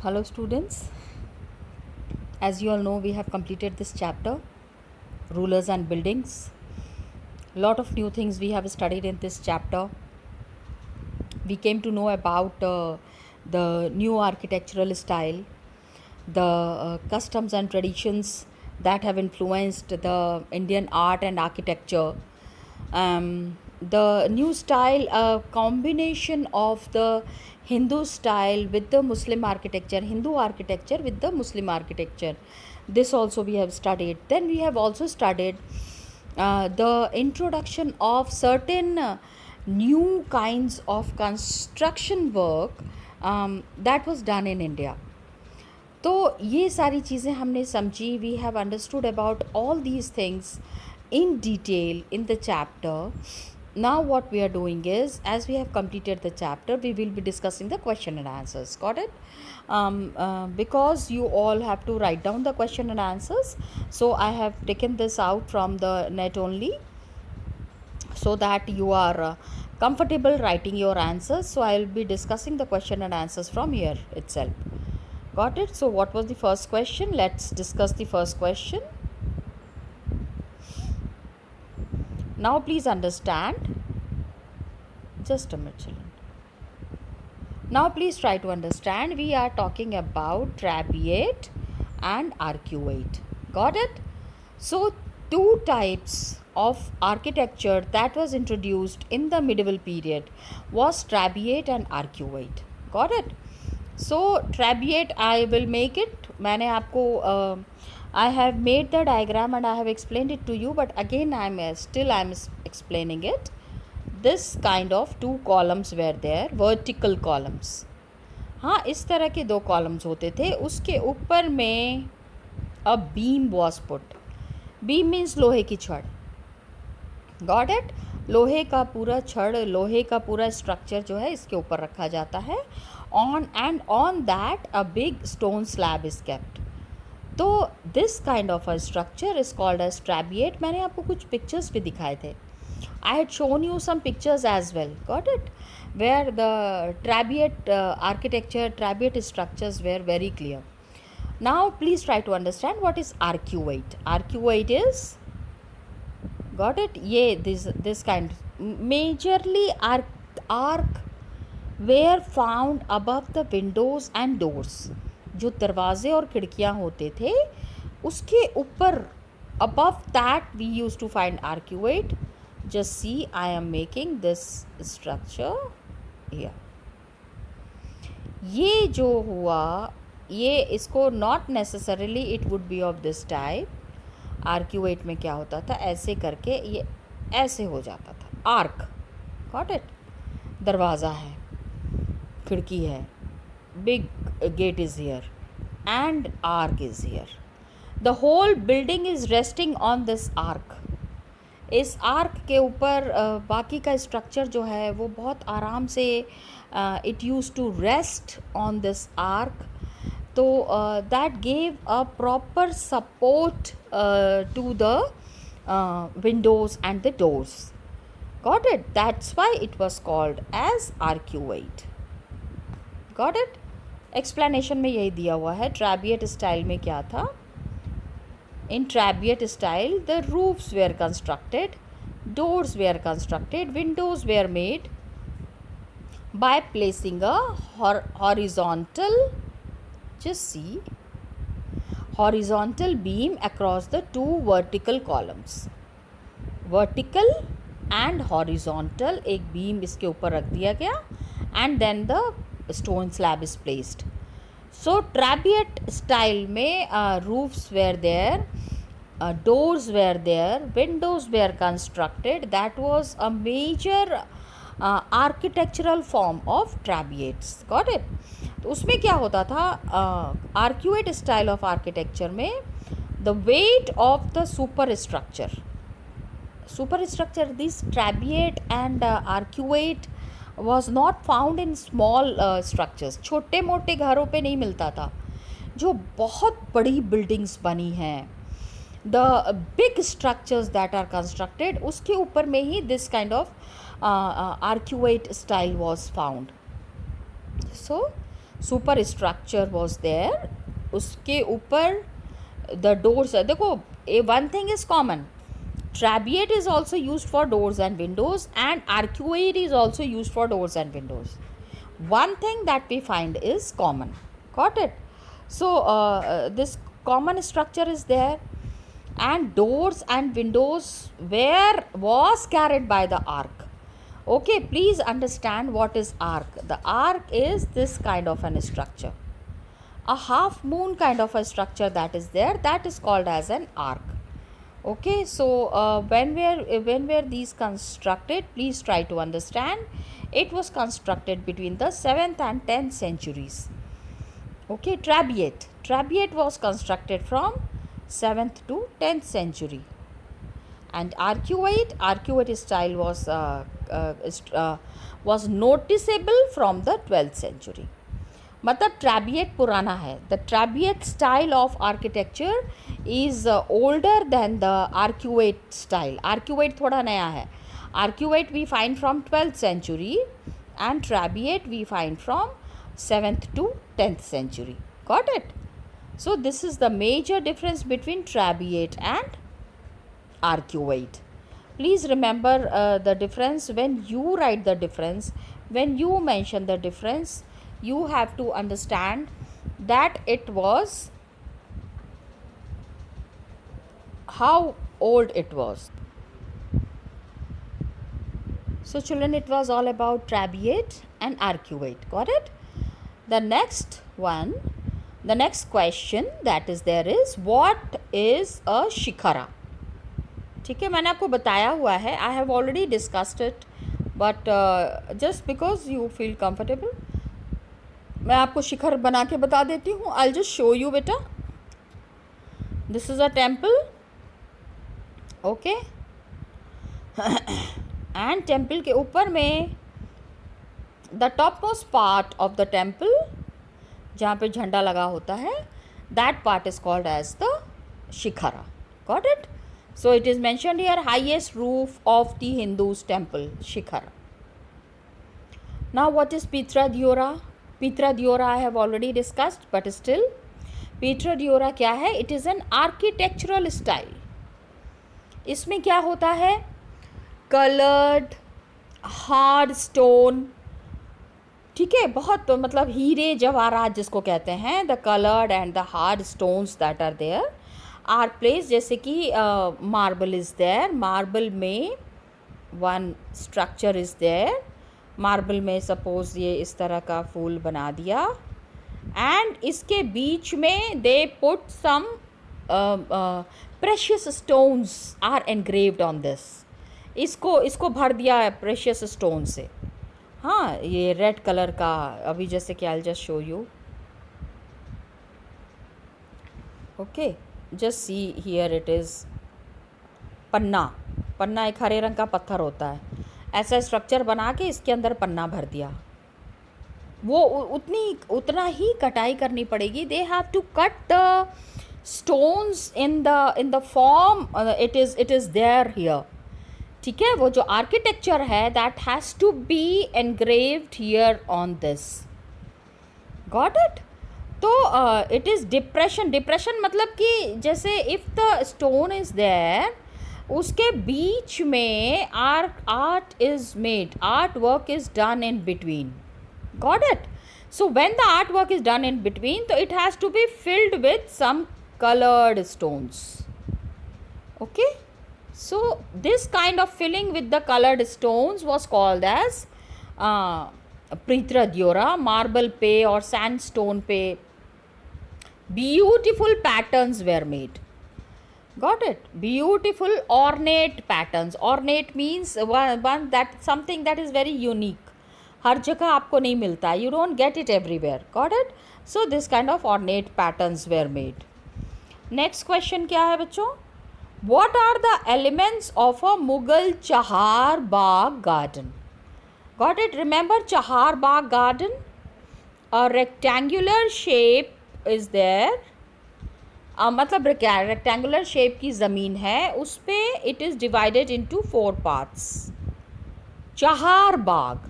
Hello students, as you all know we have completed this chapter, rulers and buildings. Lot of new things we have studied in this chapter. We came to know about the new architectural style, the customs and traditions that have influenced the Indian art and architecture. The new style, a combination of the Hindu style with the Muslim architecture, Hindu architecture with the Muslim architecture. This also we have studied. Then we have also studied the introduction of certain new kinds of construction work that was done in India. तो ये सारी चीज़ें हमने समझी. We have understood about all these things in detail in the chapter. Now what we are doing is, as we have completed the chapter, we will be discussing the question and answers. Got it? Because you all have to write down the question and answers, so I have taken this out from the net only, so that you are comfortable writing your answers. So I will be discussing the question and answers from here itself. Got it? So what was the first question? Let's discuss the first question. Now please understand. Just a minute, children. Now please try to understand. We are talking about trabeate and arcuate. Got it? So two types of architecture that was introduced in the medieval period was trabeate and arcuate. Got it? So trabeate, I will make it. मैंने आपको I have made the diagram and I have explained it to you, but again I am explaining it. This kind of two columns were there, vertical columns. हाँ, इस तरह के दो columns होते थे. उसके ऊपर में a beam was put. Beam means लोहे की छड़. Got it? लोहे का पूरा छड़, लोहे का पूरा स्ट्रक्चर जो है इसके ऊपर रखा जाता है. On that a big stone slab is kept. तो this kind of a structure is called as trabeate. मैंने आपको कुछ पिक्चर्स भी दिखाए थे. I had shown you some pictures as well. Got it? Where the trabeate architecture, trabeate structures were very clear. Now please try to understand what is arcuate. Arcuate is, got it, ये this kind majorly arch were found above the windows and doors. जो दरवाजे और खिड़कियाँ होते थे उसके ऊपर, above that we used to find arcuate. Just see, I am making this structure here. ये जो हुआ, ये इसको not necessarily it would be of this type. arcuate में क्या होता था, ऐसे करके ये ऐसे हो जाता था. arc, got it? दरवाज़ा है, खिड़की है, big gate is here and arc is here. The whole building is resting on this arc. इस आर्क के ऊपर बाकी का स्ट्रक्चर जो है वो बहुत आराम से it used to rest on this arc. तो that gave a proper support to the windows and the doors. Got it? That's why it was called as arcuate. Got it? Explanation में यही दिया हुआ है. ट्रैबिएट स्टाइल में क्या था? In trabeate style the roofs were constructed, doors were constructed, windows were made by placing a horizontal, just see, horizontal beam across the two vertical columns. vertical and horizontal एक beam इसके ऊपर रख दिया गया and then the stone slab is placed. So trabeate style में roofs were there, doors were there, windows were constructed. That was a major architectural form of trabeates. Got it? तो उसमें क्या होता था, arcuate style of architecture में the weight of the superstructure, this trabeate and arcuate was not found in small structures. छोटे मोटे घरों पे नहीं मिलता था. जो बहुत बड़ी बिल्डिंग्स बनी हैं, the big structures that are constructed, उसके ऊपर में ही this kind of arcuate style was found. So super structure was there, उसके ऊपर द डोर्स. देखो, one thing is common, trabeate is also used for doors and windows, and arcuate is also used for doors and windows. One thing that we find is common. Got it? So this common structure is there, and doors and windows was carried by the arc. Okay, please understand what is arc. The arc is this kind of an structure, a half moon kind of a structure that is there, that is called as an arc. Okay, so when were these constructed? Please try to understand. It was constructed between the 7th and 10th centuries. Okay, trabeate was constructed from 7th to 10th century, and arcuate style was noticeable from the 12th century. मतलब trabeate पुराना है. The trabeate style of architecture is older than the arcuate style. Arcuate थोड़ा नया है. Arcuate we find from 12th century and trabeate we find from 7th to 10th century. Got it? So this is the major difference between ट्रैबिएट and arcuate. Please remember the difference. When you write the difference, when you mention the difference, you have to understand that it was, how old it was. So children, it was all about trabeate and arcuate. Got it? The next one, the next question that is there is, what is a shikhara? ठीक है, मैंने आपको बताया हुआ है. I have already discussed it, but just because you feel comfortable, मैं आपको शिखर बना के बता देती हूँ. I'll just show you बेटा. This is a temple. Okay. And temple के ऊपर में the topmost part of the temple, जहाँ पे झंडा लगा होता है, that part is called as the shikhara. Got it? So it is mentioned here, highest roof of the Hindus temple, shikhara. Now what is Pitra Diora? Pitra Diora I have already discussed, but still Pitra Diora क्या है? It is an architectural style. इसमें क्या होता है? Colored hard stone. ठीक है, बहुत मतलब हीरे जवाहरात जिसको कहते हैं, the colored and the hard stones that are there are placed. जैसे कि marble is there. Marble में one structure is there. Marble में सपोज ये इस तरह का फूल बना दिया, एंड इसके बीच में they put some precious stones are engraved on this. इसको भर दिया है प्रेशियस स्टोन से. हाँ, ये रेड कलर का, अभी जैसे कि I just show you. Okay, just see here it is पन्ना एक हरे रंग का पत्थर होता है. ऐसा स्ट्रक्चर बना के इसके अंदर पन्ना भर दिया. वो उतना ही कटाई करनी पड़ेगी. They have to cut the stones in the form it is there here. ठीक है, वो जो आर्किटेक्चर है that has to be engraved here on this. Got it? तो इट इज़ डिप्रेशन मतलब कि जैसे if the stone is there, उसके बीच में art is made, art work is done in between. Got it? So when the art work is done in between, तो it has to be filled with some colored stones. Okay, so this kind of filling with the colored stones was called as Pitra Diora. Marble पे और sandstone पे beautiful patterns were made. Got it? Beautiful ornate patterns. Ornate means one that something that is very unique. हर जगह आपको नहीं मिलता. You don't get it everywhere. Got it? So this kind of ornate patterns were made. Next question क्या है बच्चों? What are the elements of a Mughal Chahar Bagh garden? Got it? Remember Chahar Bagh garden? A rectangular shape is there. मतलब rectangular shape की ज़मीन है, उस पर it is divided into 4 parts. Chahar Bagh.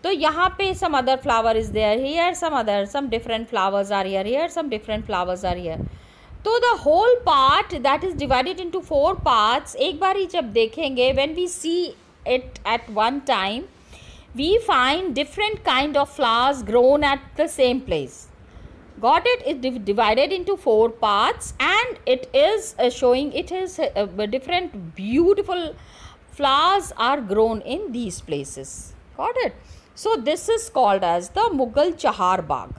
तो यहाँ पे some other flower is there, here some different flowers are here some different flowers are here. तो the whole part that is divided into 4 parts, एक बार ही जब देखेंगे, when we see it at one time, we find different kind of flowers grown at the same place. Got it? It's divided into 4 parts, and it is showing it is different beautiful flowers are grown in these places. Got it? So this is called as the Mughal Chahar Bagh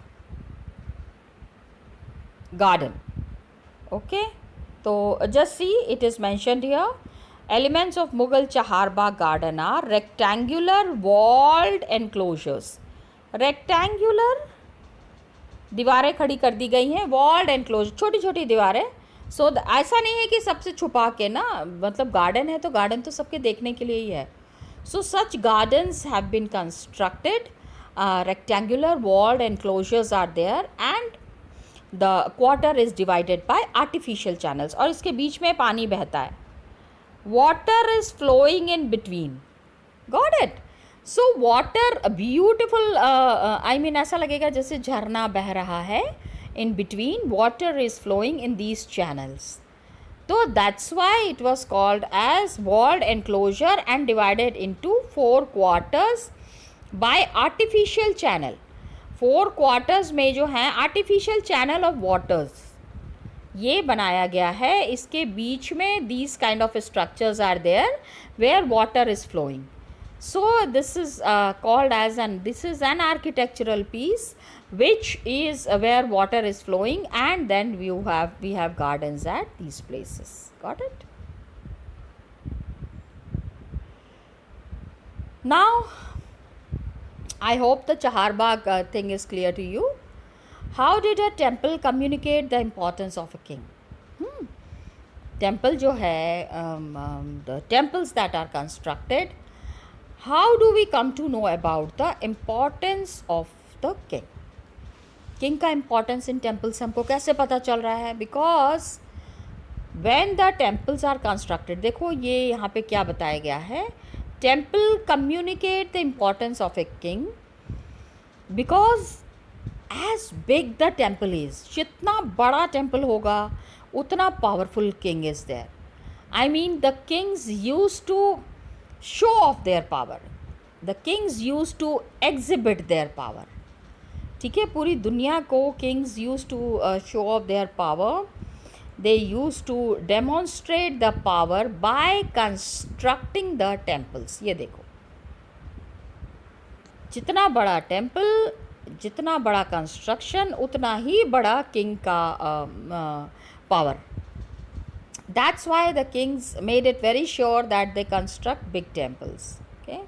garden. Okay, so just see, it is mentioned here. Elements of Mughal Chahar Bagh garden are rectangular walled enclosures. Rectangular दीवारें खड़ी कर दी गई हैं, walled enclose, छोटी छोटी दीवारें. सो ऐसा नहीं है कि सबसे छुपा के ना, मतलब गार्डन है तो गार्डन तो सबके देखने के लिए ही है. So such gardens have been constructed, rectangular walled enclosures are there, and the quarter is divided by artificial channels. और इसके बीच में पानी बहता है. Water is flowing in between. Got it? So water, beautiful, I mean ऐसा लगेगा जैसे झरना बह रहा है. In between, water is flowing in these channels. So that's why it was called as walled enclosure and divided into 4 quarters by artificial channel. 4 quarters में जो हैं artificial channel of waters ये बनाया गया है. इसके बीच में these kind of structures are there where water is flowing. So this is called as, and this is an architectural piece which is where water is flowing, and then we have gardens at these places. Got it? Now I hope the Chahar Bagh thing is clear to you. How did a temple communicate the importance of a king? Temple जो है, the temples that are constructed, how do we come to know about the importance of the king? King का importance in temples हमको कैसे पता चल रहा है? Because when the temples are constructed, देखो ये यहाँ पे क्या बताया गया है. Temple communicate the importance of a king because as big the temple is, जितना बड़ा temple होगा उतना powerful king is there. I mean the kings used to show off their power. The kings used to exhibit their power. ठीक है, पूरी दुनिया को kings used to show off their power. They used to demonstrate the power by constructing the temples. ये देखो, जितना बड़ा temple, जितना बड़ा कंस्ट्रक्शन, उतना ही बड़ा किंग का power. That's why the kings made it very sure that they construct big temples. Okay,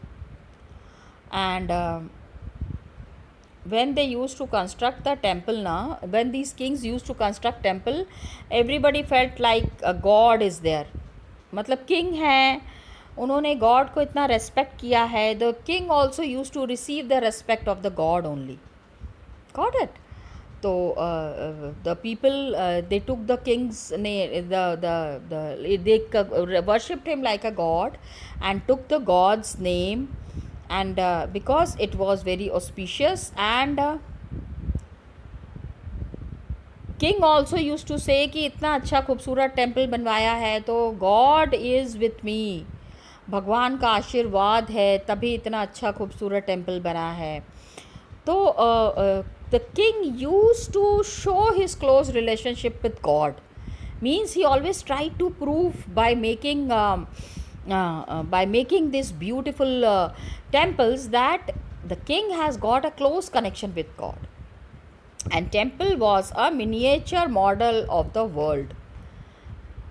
and when they used to construct the temple, now when these kings used to construct temple, everybody felt like a god is there. मतलब king है, उन्होंने god को इतना respect किया है. The king also used to receive the respect of the god only. Got it? So the people they took the king's name, they worshipped him like a god and took the god's name, and because it was very auspicious, and king also used to say कि इतना अच्छा खूबसूरत temple बनवाया है तो God is with me, भगवान का आशीर्वाद है तभी इतना अच्छा खूबसूरत टेम्पल बना है. तो the king used to show his close relationship with God. Means he always tried to prove by making these beautiful temples that the king has got a close connection with God. And temple was a miniature model of the world.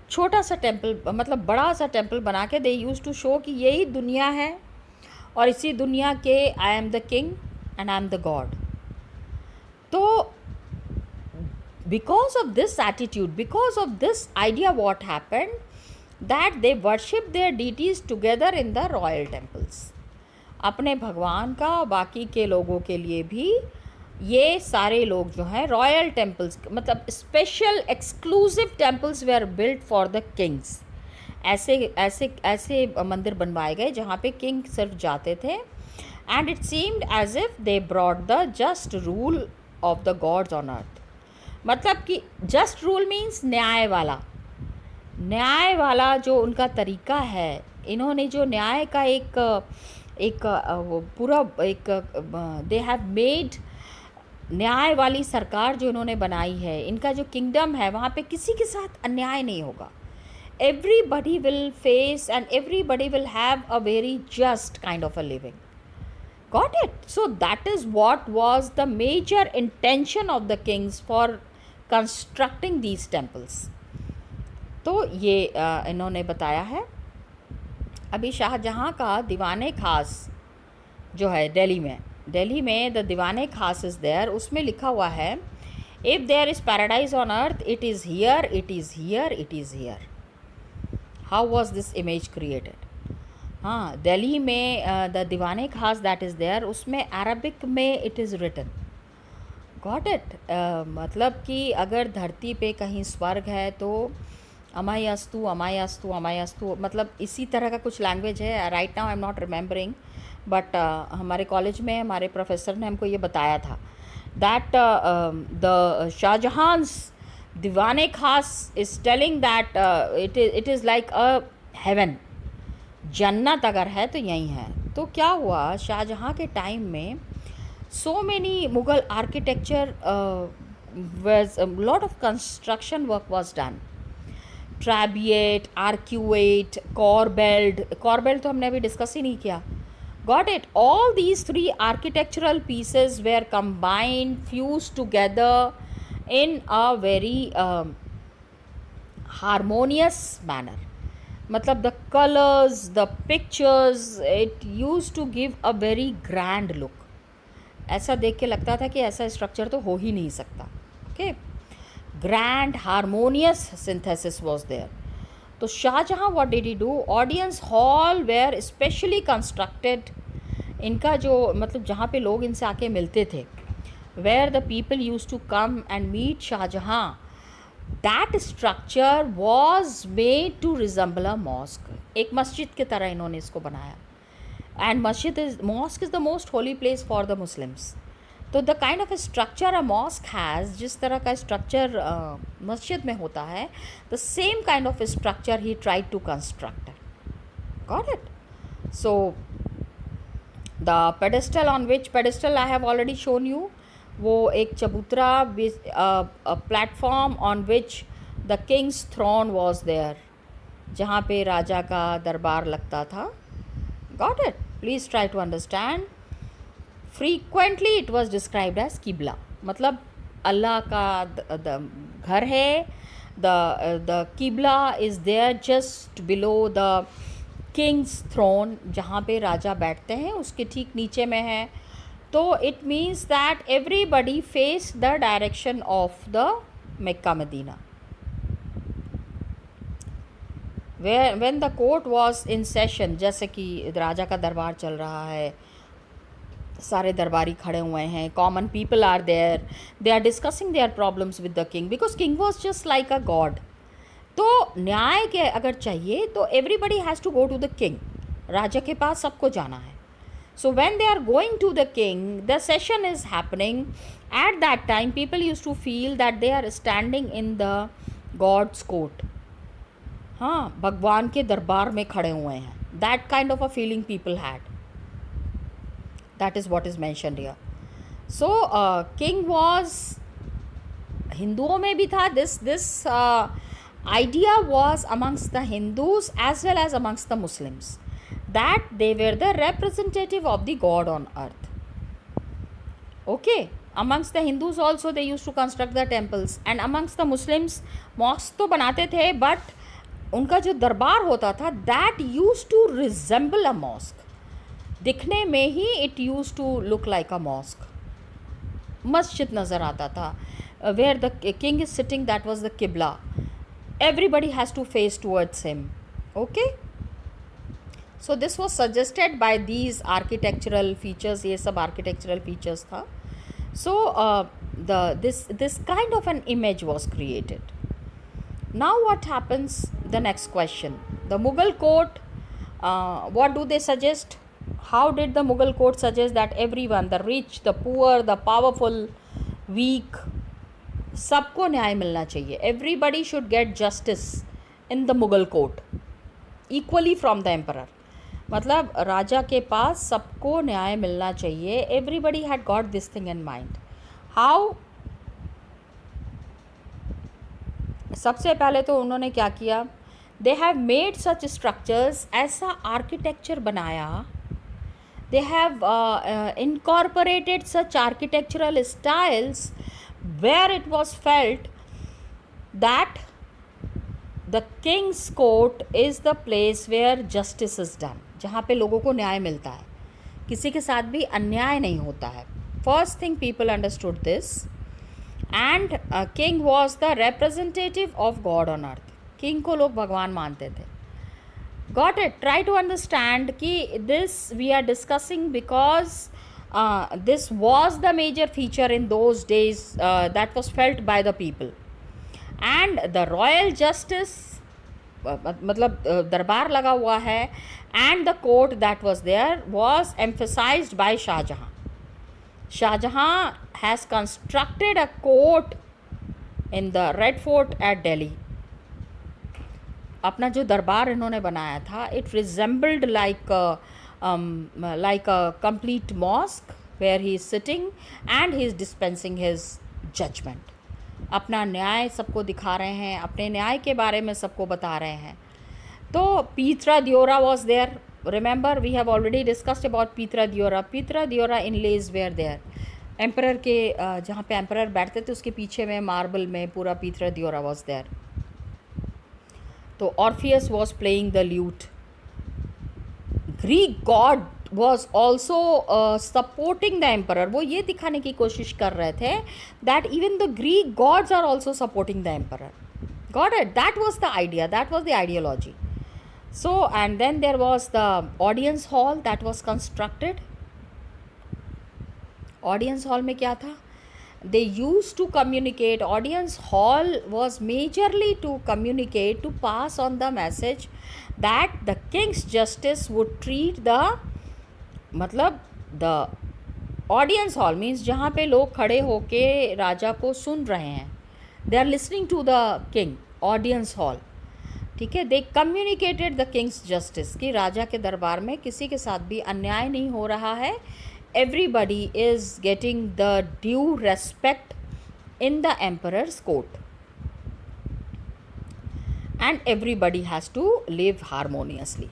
छोटा सा temple, मतलब बड़ा सा temple बना के they used to show कि यही दुनिया है और इसी दुनिया के I am the king and I am the God. तो because of this attitude, because of this idea, what happened, that they worship their deities together in the royal temples. अपने भगवान का बाकी के लोगों के लिए भी ये सारे लोग जो हैं रॉयल टेम्पल्स, मतलब special exclusive temples were built for the kings. ऐसे ऐसे ऐसे मंदिर बनवाए गए जहाँ पे किंग सिर्फ जाते थे. and it seemed as if they brought the just rule of the gods on earth. मतलब कि just rule means न्याय वाला जो उनका तरीका है, इन्होंने जो न्याय का एक वो पूरा एक दे हैव मेड, न्याय वाली सरकार जो इन्होंने बनाई है, इनका जो किंगडम है वहाँ पे किसी के साथ अन्याय नहीं होगा. Everybody will face and everybody will have a very just kind of a living. Got it? So that is what was the major intention of the kings for constructing these temples. तो ये इन्होंने बताया है. अभी शाहजहाँ का दीवाने खास जो है दिल्ली में the Diwane Khas is there, उसमें लिखा हुआ है if there is paradise on earth it is here, it is here, it is here. How was this image created? हाँ, दिल्ली में the Diwane Khas that is there, उसमें अरबिक में it is written. Got it? मतलब कि अगर धरती पे कहीं स्वर्ग है तो अमायस्तु अमायस्तु अमायस्तु, मतलब इसी तरह का कुछ लैंग्वेज है. Right now I am not remembering, but हमारे कॉलेज में हमारे प्रोफेसर ने हमको ये बताया था that the Shahjahan's Diwane Khas is telling that it is like a heaven. जन्नत अगर है तो यही है. तो क्या हुआ, शाहजहाँ के टाइम में so many Mughal architecture was a lot of construction work was done. Trabeate, arcuate, corbelled तो हमने अभी डिस्कस ही नहीं किया. Got it? All these three architectural pieces were combined, fused together in a very harmonious manner. मतलब the colors, the pictures, it used to give a very grand look. ऐसा देख के लगता था कि ऐसा स्ट्रक्चर तो हो ही नहीं सकता. Okay, grand harmonious synthesis was there. तो Shahjahan what did he do? Audience hall were specially constructed. इनका जो मतलब जहाँ पे लोग इनसे आके मिलते थे, where the people use to come and meet Shahjahan, that structure was made to resemble a mosque. एक मस्जिद की तरह इन्होंने इसको बनाया. And mosque is the most holy place for the Muslims. तो the kind of a structure a mosque has, जिस तरह का structure मस्जिद में होता है, the same kind of a structure he tried to construct. Got it? So the pedestal I have already shown you, वो एक चबूतरा, a platform on which the king's throne was there, जहाँ पे राजा का दरबार लगता था. Got it? Please try to understand. Frequently it was described as Qibla. मतलब अल्लाह का घर है. The Qibla is there just below the king's throne, जहाँ पे राजा बैठते हैं उसके ठीक नीचे में है. तो it means that everybody faced the direction of the Mecca Medina. When the court was in session, जैसे कि राजा का दरबार चल रहा है, सारे दरबारी खड़े हुए हैं, common people are there, they are discussing their problems with the king because king was just like a god. तो न्याय के अगर चाहिए तो everybody has to go to the king. राजा के पास सबको जाना है. So when they are going to the king, the session is happening. At that time people use to feel that they are standing in the god's court. हाँ, भगवान के दरबार में खड़े हुए हैं. That kind of a feeling people had. That is what is mentioned here. So king was, हिंदुओं में भी था this idea was amongst the Hindus as well as amongst the Muslims, that they were the representative of the God on earth. Okay, amongst the Hindus also they used to construct the temples, and amongst the Muslims mosques तो बनाते थे, but उनका जो दरबार होता था that used to resemble a mosque. दिखने में ही it used to look like a mosque. मस्जिद नज़र आता था. Where the king is sitting, that was the Qibla. Everybody has to face towards him. Okay, so this was suggested by these architectural features. ये सब architectural features था. So this kind of an image was created. Now what happens? The next question, the Mughal court, what do they suggest? how did the Mughal court suggest that everyone, the rich, the poor, the powerful, weak, सबको न्याय मिलना चाहिए. Everybody should get justice in the Mughal court equally from the emperor. मतलब राजा के पास सबको न्याय मिलना चाहिए. Everybody had got this thing in mind. How? सबसे पहले तो उन्होंने क्या किया, they have made such structures, ऐसा आर्किटेक्चर बनाया, they have incorporated such architectural styles where it was felt that the king's court is the place where justice is done, जहाँ पे लोगों को न्याय मिलता है, किसी के साथ भी अन्याय नहीं होता है. First thing people understood this. And king was the representative of god on earth. King को लोग भगवान मानते थे. Got it? Try to understand कि this we are discussing because this was the major feature in those days that was felt by the people. And the royal justice, मतलब दरबार लगा हुआ है, and the court that was there was emphasised by Shahjahan. Shahjahan has constructed a court in the Red Fort at Delhi. अपना जो दरबार इन्होंने बनाया था, it resembled like a complete mosque where he is sitting and he is dispensing his judgment. अपना न्याय सबको दिखा रहे हैं, अपने न्याय के बारे में सबको बता रहे हैं. तो Pitra Diora was there. Remember, we have already discussed about Pitra Diora. Pitra Diora inlays were there. Emperor के जहाँ पे एम्परर बैठते थे उसके पीछे में मार्बल में पूरा Pitra Diora was there. तो Orpheus was playing the lute. Greek god was also supporting the emperor. वो ये दिखाने की कोशिश कर रहे थे that even the Greek gods are also supporting the emperor. Got it? That was the idea. That was the ideology. So, and then there was the audience hall that was constructed. Audience hall में क्या था? They used to communicate. Audience hall was majorly to communicate, to pass on the message that the king's justice would treat the, मतलब the audience hall means जहाँ पे लोग खड़े होके राजा को सुन रहे हैं. They are listening to the king. Audience hall. ठीक है. दे कम्युनिकेटेड द किंग्स जस्टिस कि राजा के दरबार में किसी के साथ भी अन्याय नहीं हो रहा है. Everybody is getting the due respect in the emperor's court and everybody has to live harmoniously.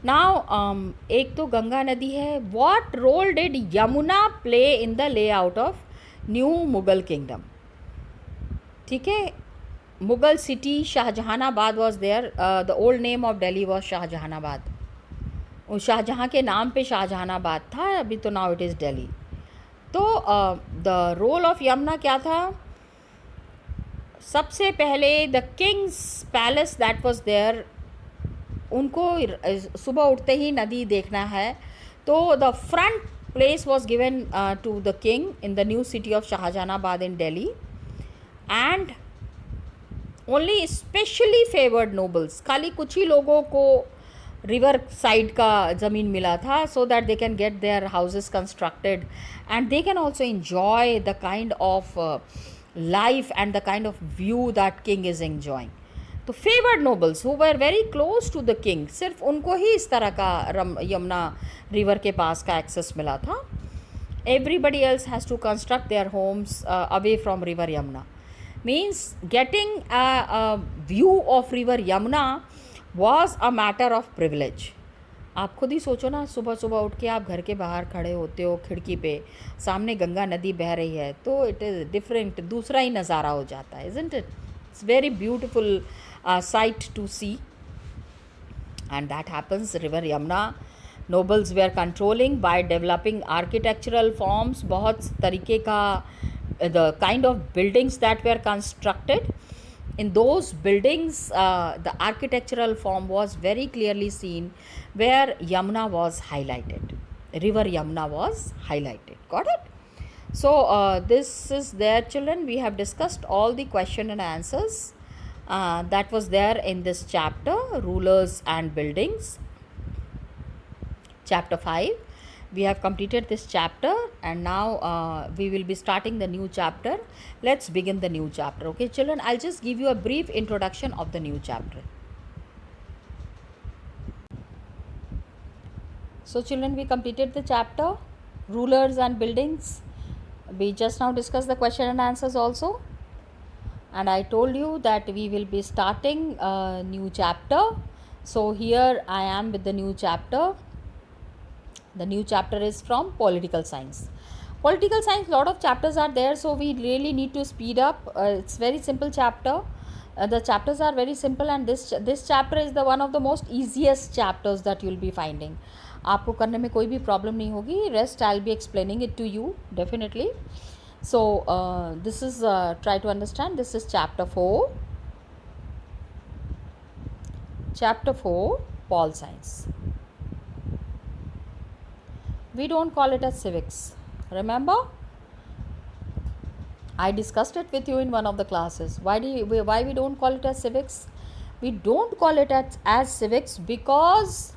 Now एक तो गंगा नदी है. What role did Yamuna play in the layout of new Mughal kingdom? ठीक है. Mughal city Shahjahanabad was there. The old name of Delhi was Shahjahanabad. उस शाहजहाँ के नाम पे शाहजहानाबाद था, अभी तो नाउ इट इज़ दिल्ली. तो द रोल ऑफ यमुना क्या था? सबसे पहले the king's palace that was there, उनको सुबह उठते ही नदी देखना है, तो the front place was given to the king in the new city of Shahjahanabad in Delhi. And only specially favoured nobles, खाली कुछ ही लोगों को रिवर साइड का ज़मीन मिला था, so that they can get their houses constructed and they can also enjoy the kind of life and the kind of view that king is enjoying. तो favoured nobles who were very close to the king, सिर्फ उनको ही इस तरह का Yamuna river के पास का access मिला था. Everybody else has to construct their homes away from river Yamuna. Means getting a view of river Yamuna was a matter of privilege. आप खुद ही सोचो ना, सुबह सुबह उठ के आप घर के बाहर खड़े होते हो खिड़की पे, सामने गंगा नदी बह रही है, तो इट इज़ डिफरेंट, दूसरा ही नज़ारा हो जाता है, isn't it? It's very beautiful sight to see. And that happens, river Yamuna. Nobles were controlling by developing architectural forms. बहुत तरीके का the kind of buildings that were constructed. In those buildings, the architectural form was very clearly seen where Yamuna was highlighted. River Yamuna was highlighted. Got it? So, this is there, children. We have discussed all the question and answers that was there in this chapter, rulers and buildings. chapter 5. We have completed this chapter, and now we will be starting the new chapter. Let's begin the new chapter. Okay children, I'll just give you a brief introduction of the new chapter. So children, we completed the chapter rulers and buildings. We just now discussed the question and answers also, and I told you that we will be starting a new chapter. So here I am with the new chapter. The new chapter is from political science. Political science, lot of chapters are there, so we really need to speed up. It's very simple chapter. The chapters are very simple, and this chapter is the one of the most easiest chapters that you will be finding. आपको करने में कोई भी problem नहीं होगी. Rest I'll be explaining it to you definitely. So this is try to understand. This is chapter 4. Chapter 4, Pol Science. We don't call it as civics. Remember, I discussed it with you in one of the classes. Why we don't call it as civics? We don't call it as civics because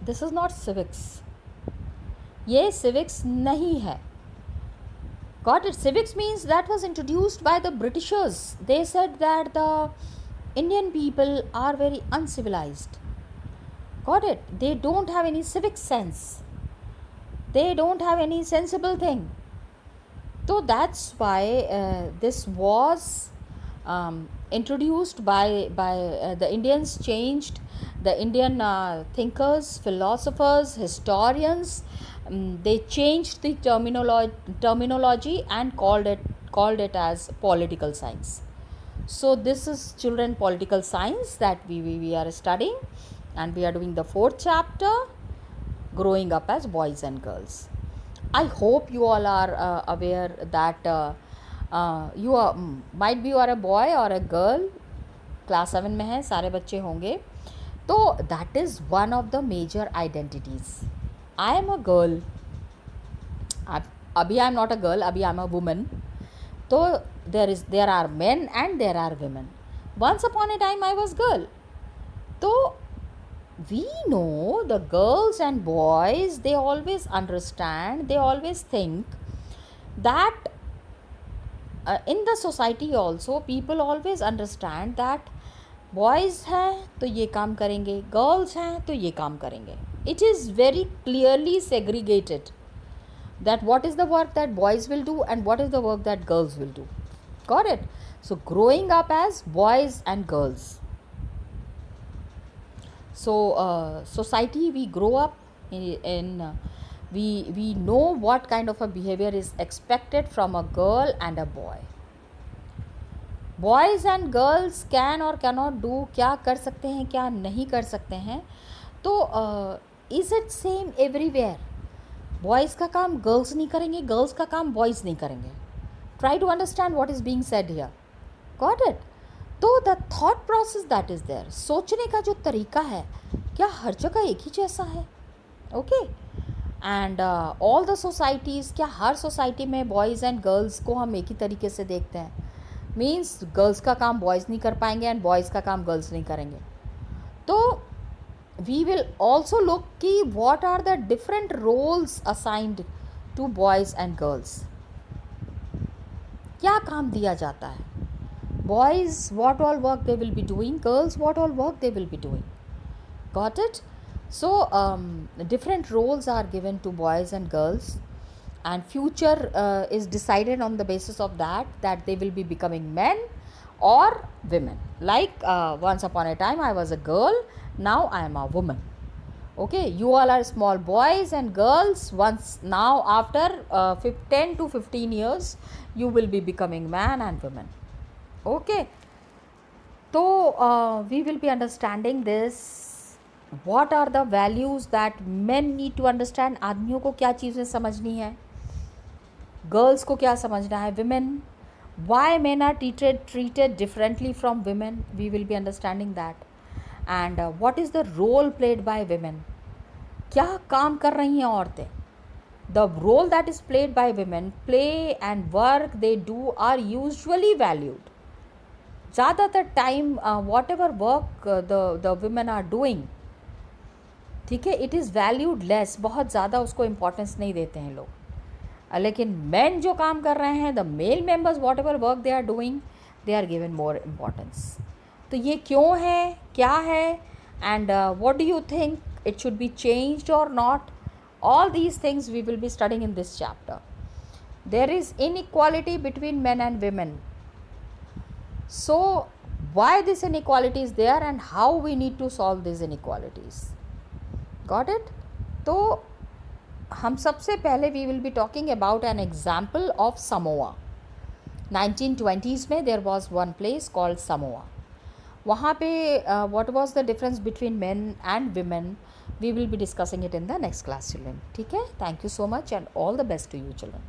this is not civics. ये civics नहीं है. Got it? Civics means that was introduced by the Britishers. They said that the Indian people are very uncivilized. Got it? They don't have any civic sense. They don't have any sensible thing. So that's why this was introduced by the Indians. Changed the Indian thinkers, philosophers, historians. They changed the terminology and called it as political science. So this is children political science that we are studying, and we are doing the 4th chapter, growing up as boys and girls. I hope you all are aware that you are might be you are a boy or a girl. Class 7 में है, सारे बच्चे होंगे. तो that is one of the major identities. I am a girl. अभी I am not a girl, अभी I am a woman. तो there are men and there are women. Once upon a time I was girl. तो we know the girls and boys, they always understand, they always think that in the society also people always understand that boys हैं तो ये काम करेंगे, girls हैं तो ये काम करेंगे. It is very clearly segregated that what is the work that boys will do and what is the work that girls will do. Got it? So growing up as boys and girls. So society, we grow up in we know what kind of a behavior is expected from a girl and a boy. Boys and girls can or cannot do, क्या कर सकते हैं क्या नहीं कर सकते हैं. तो is it same everywhere? Boys का काम girls नहीं करेंगे, girls का काम boys नहीं करेंगे. Try to understand what is being said here. Got it? तो the thought process that is there, सोचने का जो तरीका है, क्या हर जगह एक ही जैसा है? Okay. And all the societies, क्या हर सोसाइटी में बॉयज़ एंड गर्ल्स को हम एक ही तरीके से देखते हैं? मीन्स गर्ल्स का काम बॉयज़ नहीं कर पाएंगे एंड बॉयज़ का काम गर्ल्स नहीं करेंगे. तो वी विल ऑल्सो लुक कि what are the different roles assigned to boys and girls. क्या काम दिया जाता है? Boys, what all work they will be doing. Girls, what all work they will be doing. Got it? So different roles are given to boys and girls, and future is decided on the basis of that they will be becoming men or women. Like once upon a time I was a girl, now I am a woman. Okay, you all are small boys and girls. Now after 10 to 15 years you will be becoming man and woman. Okay, so we will be understanding this. What are the values that men need to understand? आदमियों को क्या चीज़ें समझनी है, girls को क्या समझना है, women, why men are treated differently from women, we will be understanding that. And what is the role played by women? क्या काम कर रही हैं औरतें? The role that is played by women, play and work they do are usually valued. ज़्यादातर time whatever work the women are doing, ठीक है, it is valued less, बहुत ज़्यादा उसको इम्पोर्टेंस नहीं देते हैं लोग। लेकिन मेन जो काम कर रहे हैं, the male members whatever work they are doing, they are given more importance. तो ये क्यों है, क्या है, and what do you think it should be changed और not, all these things we will be studying in this chapter. There is inequality between men and women. So why this inequality is there and how we need to solve these inequalities. Got it? तो हम सबसे पहले we will be talking about an example of Samoa. 1920s में there was one place called Samoa. वहाँ पे what was the difference between men and women, we will be discussing it in the next class children. ठीक है, thank you so much and all the best to you children.